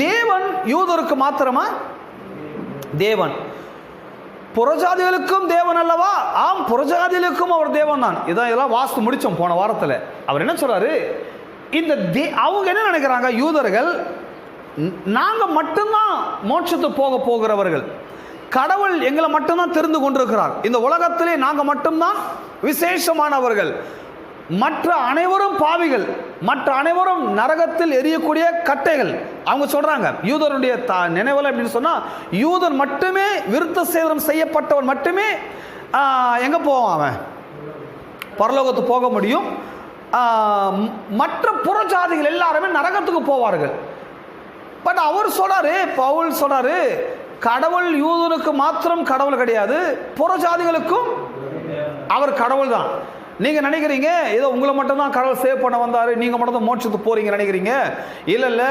தேவன் யூதருக்கு மாத்திரமா தேவன்? புறஜாதிகளுக்கும் தேவன் அல்லவா? ஆம், புறஜாதிகளுக்கும் அவர் தேவன் தான். இதெல்லாம் வாசித்து முடிச்சோம் போன வாரத்தில். அவர் என்ன சொல்றாரு? இந்த அவங்க என்ன நினைக்கிறாங்க? யூதர்கள் நாங்க மட்டும்தான் மோட்சத்துக்கு போகிறவர்கள், கடவுள் எங்களை மட்டும்தான் தெரிந்து கொண்டிருக்கிறார், இந்த உலகத்திலே நாங்க மட்டும்தான் விசேஷமானவர்கள், மற்ற அனைவரும் பாவிகள், மற்ற அனைவரும் நரகத்தில் எரியக்கூடிய கட்டைகள். அவங்க சொல்றாங்க. யூதருடைய நினைவில் அப்படின்னு சொன்னா, யூதன் மட்டுமே விருத்த சேதனம் செய்யப்பட்டவன் மட்டுமே எங்க போவான்? அவன் பரலோகத்துக்கு போக முடியும். மற்ற புறஜாதிகள் எல்லாருமே நரகத்துக்கு போவார்கள். பட் அவர் சொல்றாரு, பவுல் சொல்றாரு, கடவுள் யூதனுக்கு மாத்திரம் கடவுள் கிடையாது, புறஜாதிகளுக்கும் அவர் கடவுள் தான். நீங்க நினைக்கிறீங்க ஏதோ உங்களை மட்டும் தான் கடவுள் சேவ் பண்ண வந்தாரு, நீங்க மட்டும் தான் மோட்சத்துக்கு போறீங்க நினைக்கிறீங்க. இல்ல இல்ல,